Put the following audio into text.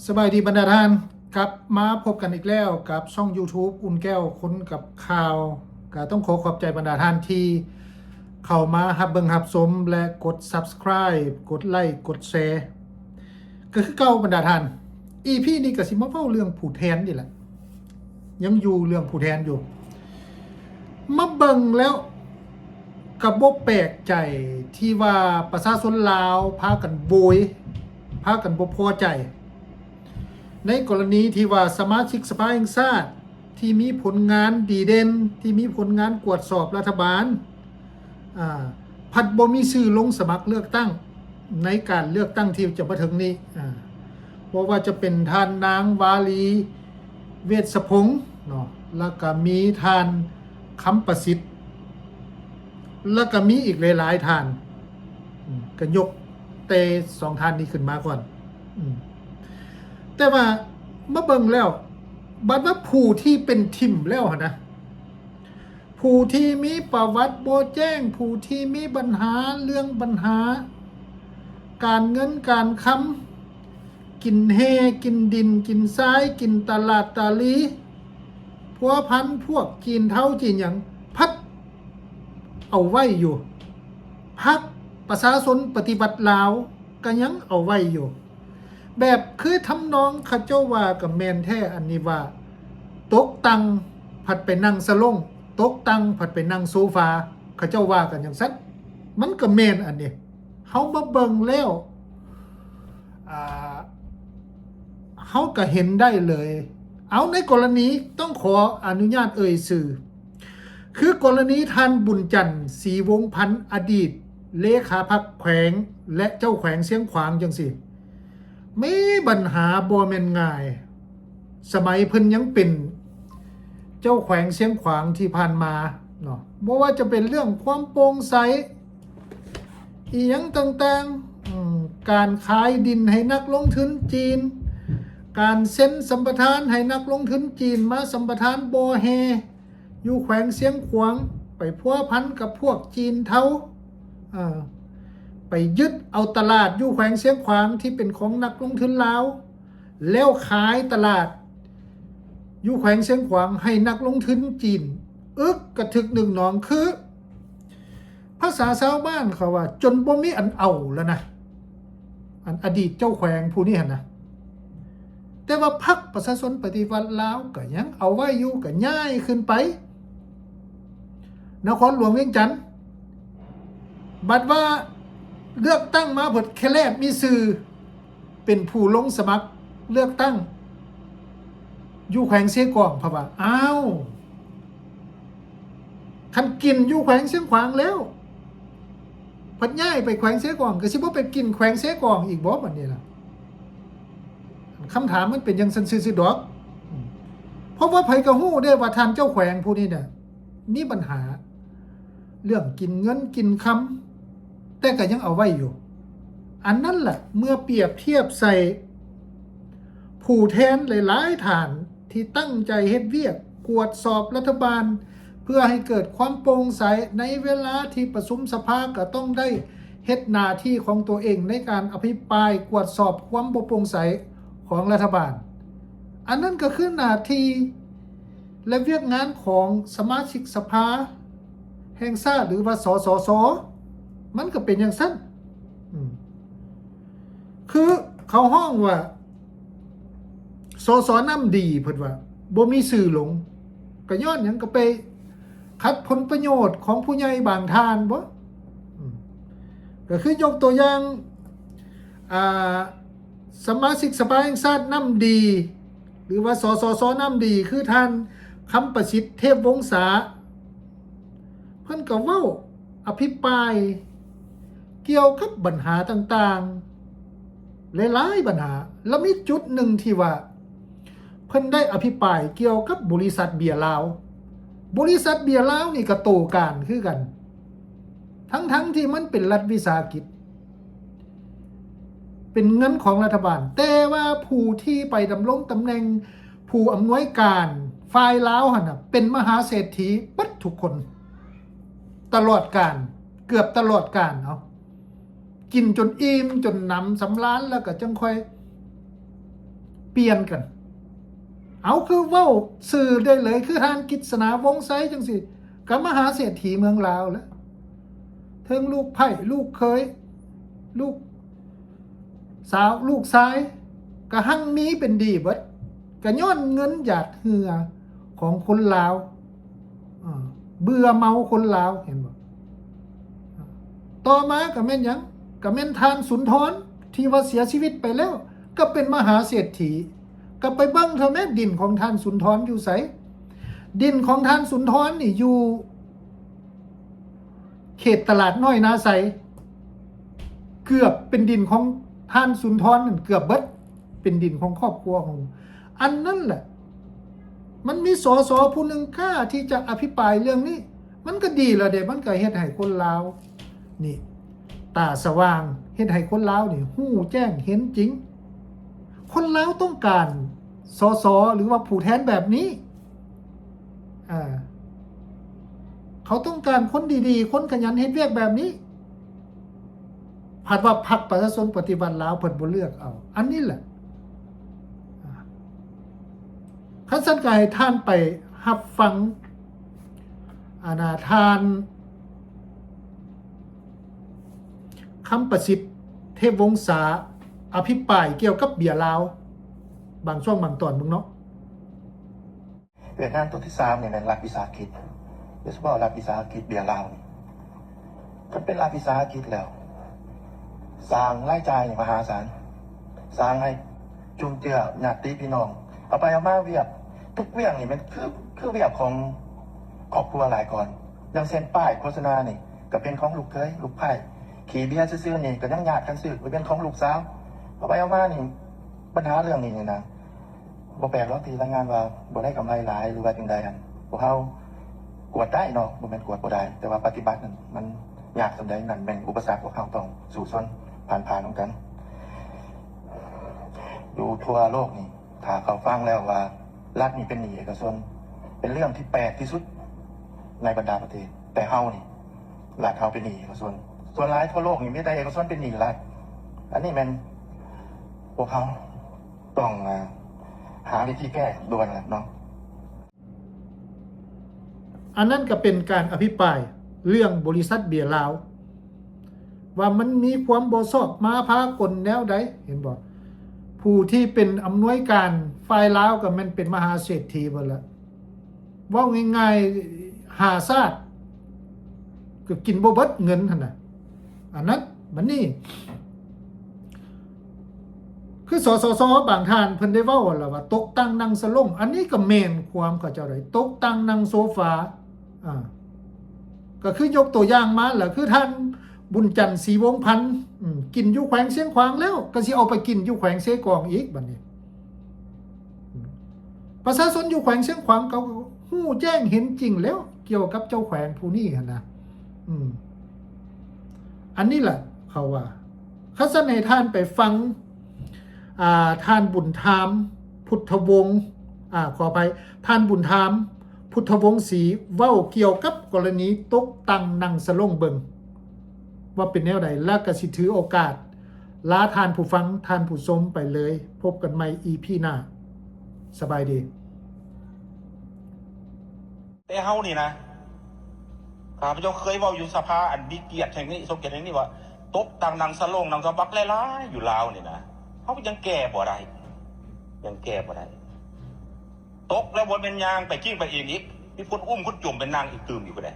สบายดีบรรดาท่านครับมาพบกันอีกแล้วกับช่อง YouTube อุ่นแก้วคนกับข่าวก็ต้องขอขอบใจบรรดาท่านที่เข้ามารับเบิ่งรับชมและกด Subscribe กดไลค์กดแชร์ก็คือเก่าบรรดาท่าน EP นี้ก็สิมาเว้าเรื่องผู้แทนนี่แหละยังอยู่เรื่องผู้แทนอยู่มาเบิ่งแล้วก็บ่แปลกใจที่ว่าประชาชนลาวพากันโวยพากันบ่พอใจในกรณีที่ว่าสมาชิกสภาแห่งชาติที่มีผลงานดีเด่นที่มีผลงานกวดสอบรัฐบาลผัดบ่มีชื่อลงสมัครเลือกตั้งในการเลือกตั้งที่จะมาถึงนี้เพราะว่าจะเป็นท่านนางวาลีเวชสพงษ์เนาะแล้วก็มีท่านคำประสิทธิ์แล้วก็มีอีกหลายๆท่านก็ยกเตสองท่านนี้ขึ้นมาก่อนแต่ว่ามาเบิ่งแล้วบัดว่าผู้ที่เป็นทิมแล้วนะผู้ที่มีประวัติบ่แจ้งผู้ที่มีปัญหาเรื่องปัญหาการเงินการคำกินเฮกินดินกินทรายกินตลาดตาลีพัวพันพวกจีนเท่าจีนอย่างพัดเอาไว้อยู่พักประชาชนปฏิบัติลาวก็ยังเอาไว้อยู่แบบคือทำนองข้าเจ้าว่ากับแมนแท้อันนี้ว่าตกตังผัดไปนั่งสลงตกตังผัดไปนั่งโซฟาข้าเจ้าว่ากันอย่างนั้นมันก็แมนอันนี้เฮามาเบิ่งแล้วเฮาก็เห็นได้เลยเอาในกรณีต้องขออนุญาตเอ่ยสื่อคือกรณีท่านบุญจันทร์ศรีวงศ์พันธ์อดีตเลขาพรรคแขวงและเจ้าแขวงเสียงขวางจังสิมีปัญหาบ่แม่นง่ายสมัยเพิ่นยังเป็นเจ้าแขวงเสียงขวางที่ผ่านมาเนาะบ่ว่าจะเป็นเรื่องความโปร่งใสอีหยังต่างๆการขายดินให้นักลงทุนจีนการเซ็นสัมปทานให้นักลงทุนจีนมาสัมปทานบ่อแฮอยู่แขวงเสียงขวางไปพัวพันกับพวกจีนเทาไปยึดเอาตลาดอยู่แขวงเสียงขวางที่เป็นของนักลงทุนลาวแล้วขายตลาดอยู่แขวงเสียงขวางให้นักลงทุนจีนกระทึกหนึ่งหนองคือภาษาชาวบ้านเขาว่าจนบ่มีอันเอาแล้วนะอันอดีตเจ้าแขวงผู้นี้หั่นนะแต่ว่าพรรคประชาชนปฏิวัติลาวก็ยังเอาไว้อยู่ก็ย้ายขึ้นไปนครหลวงเวียงจันทน์บัดว่าเลือกตั้งมาเพิ่นแค่แรกมีสื่อเป็นผู้ลงสมัครเลือกตั้งอยู่แขวงเสียกวางเพราะว่าอ้าวคันกินอยู่แขวงเสียงขวางแล้วเพิ่นย้ายไปแขวงเสียกวางก็สิบ่ไปกินแขวงเสียกวางอีกบ่บัดนี้ล่ะคำถามมันเป็นจังซั่นซื่อๆดอกเพราะว่าไผก็ฮู้ได้ว่าท่านเจ้าแขวงผู้นี้น่ะมีปัญหาเรื่องกินเงินกินคำแต่ก็ยังเอาไว้อยู่อันนั้นแหละเมื่อเปรียบเทียบใส่ผู้แทนหลายๆฐานที่ตั้งใจเฮ็ดเวียกกวดสอบรัฐบาลเพื่อให้เกิดความโปร่งใสในเวลาที่ประชุมสภาก็ต้องได้เฮ็ดหน้าที่ของตัวเองในการอภิปรายกวดสอบความบ่โปร่งใสของรัฐบาลอันนั้นก็คือหน้าที่และเวียกงานของสมาชิกสภาแห่งชาติหรือว่าสสสมันก็เป็นอย่างนั้นคือเขาห้องว่าสสน้ำดีเพิ่นว่าบ่มีสื่อหลงก็ย้อนหยังก็ไปขัดผลประโยชน์ของผู้ใหญ่บางท่านบ่ก็คือยกตัวอย่างสมาชิกสภาแห่งชาติน้ำดีหรือว่าสสสน้ำดีคือท่านคำประสิทธิ์เทพวงศาเพิ่นก็เว้าอภิปรายเกี่ยวกับปัญหาต่างๆหลายๆปัญหาแล้วมีจุดหนึ่งที่ว่าเพิ่นได้อภิปรายเกี่ยวกับบริษัทเบียร์ลาวบริษัทเบียร์ลาวนี่ก็โตการคือกันทั้งที่มันเป็นรัฐวิสาหกิจเป็นเงินของรัฐบาลแต่ว่าผู้ที่ไปดำรงตำแหน่งผู้อำนวยการฝ่ายลาวหั่นน่ะเป็นมหาเศรษฐีปัดทุกคนตลอดการเกือบตลอดการเนาะกินจนอิ่มจนหนำสำราญแล้วก็จังค่อย เปลี่ยนกัน เอาคือเว้าสื่อได้เลยคือทานกฤษณาวงศ์ไซจังสิกับมหาเศรษฐีเมืองลาวแล้วเทิงลูกไผ่ลูกเคยลูกสาวลูกซ้ายกะหั่งมีเป็นดีเบิดกะย้อนเงินหยาดเหงื่อของคนลาวเบื่อเมาคนลาวเห็นบ่ต่อมาก็แม่นหยังก็แม่นทานสุนทรที่ว่าเสียชีวิตไปแล้วก็เป็นมหาเศรษฐีก็ไปเบิ่งเถอะแม่ดินของท่านสุนทรอยู่ไสดินของท่านสุนทรนี่อยู่เขตตลาดน้อยนาไสเกือบเป็นดินของท่านสุนทรนั่นเกือบเบิดเป็นดินของครอบครัวของอันนั้นแหละมันมีสสผู้หนึ่งกล้าที่จะอภิปรายเรื่องนี้มันก็ดีแล้วเด้มันก็เฮ็ดให้คนลาวนี่ตาสว่างเฮ็ดให้คนลาวนี่ฮู้แจ้งเห็นจริงคนลาวต้องการสสหรือว่าผู้แทนแบบนี้เขาต้องการคนดีๆคนขยันเฮ็ดเวียกแบบนี้ผัดว่าพรรคประชาชนปฏิวัติลาวเพิ่นบ่เลือกเอาอันนี้แหละคันซั่นก็ให้ท่านไปรับฟังทานคำประสิทธิ์เทพวงศาอภิปรายเกี่ยวกับเบียร์ลาวบางช่วงบางตอนมึงเนาะเวียดนามตัวที่3เนี่ยเป็นรัฐวิสาหกิจโดยเฉพาะรัฐวิสาหกิจเบียร์ลาวถ้าเป็นรัฐวิสาหกิจแล้วสร้างรายจ่ายมหาศาลสร้างให้จุนเจือญาติพี่น้องเอาไปเอามาเวียบทุกเวียงนี่มันคือเวียบของครอบครัวหลายก่อนอย่างเช่นป้ายโฆษณานี่ก็เป็นของลูกเคยลูกไผ่ขี่เบียร์ซื้อๆนี่ก็ยังญาติกันซื้อไปเป็นของลูกสาวเอาไปเอามานี่ปัญหาเรื่องนี้นะบ่แปลกหรอกที่รายงานว่าบ่ได้กำไรหลายหรือว่าจังใดอันพวกเฮากวดได้เนาะบ่แม่นกวดบ่ได้แต่ว่าปฏิบัตินั้นมันยากสำใดนั่นเป็นอุปสรรคพวกเฮาต้องสู้ซนผ่านๆกันดูทั่วโลกนี่ถ้าเขาฟังแล้วว่ารัฐนี่เป็นหนี้เอกชนเป็นเรื่องที่แปลกที่สุดในบรรดาประเทศแต่เฮานี่รัฐเฮาเป็นหนี้เอกชนส่วนหลายทั่วโลกนี่มีแต่เอกชนเป็นหนี้รัฐอันนี้มันพวกเขาต้องหาวิธีแก้ด่วนเนาะอันนั้นก็เป็นการอภิปรายเรื่องบริษัทเบียร์ลาวว่ามันมีความบ่ชอบมาพากลแนวใดเห็นบ่ผู้ที่เป็นอำนวยการฝ่ายลาวก็มันเป็นมหาเศรษฐีบ่ละเว้าง่ายๆหาซาดก็กินบ่เบิดเงินหั่นน่ะอันนั้นบัดนี้คือสสบางท่านเพิ่นได้เว้าแล้วว่าตกตั้งนั่งสลงอันนี้ก็แม่นความเขาเจ้าได้ตกตั้งนั่งโซฟาก็คือยกตัวอย่างมาแหละคือท่านบุญจันทร์ศรีวงศ์พันธ์กินอยู่แขวงเสียงขวางแล้วก็สิเอาไปกินอยู่แขวงเสกองอีกบัดนี้ประชาชนอยู่แขวงเสียงขวางเขาฮู้แจ้งเห็นจริงแล้วเกี่ยวกับเจ้าแขวงผู้นี้หั่นนะอันนี้แหละเขาว่าคัสให้ท่านไปฟังท่านบุญธรรมพุทธวงศ์ขอไปท่านบุญธรรมพุทธวงศ์ศรีเว้าเกี่ยวกับกรณีตกตั้งนั่งสลงเบิงว่าเป็นแนวใดแล้วก็สิถือโอกาสลาท่านผู้ฟังท่านผู้ชมไปเลยพบกันใหม่ EP หน้าสบายดีแต่เฮานี่นะข้าพเจ้าเคยเว้าอยู่สภาอันมีเกียรติแห่งนี้สมเกียรติแห่งนี้ว่าตกตั้งนั่งสลงนั่งสะบักหลายๆอยู่ลาวนี่นะเฮายังแก้บ่ได้ตกแล้วบนเป็นยางไปกิ้งไปเองอีกมีคนอุ้มคนจุ่มเป็นนางอีกตื่มอยู่ก็ได้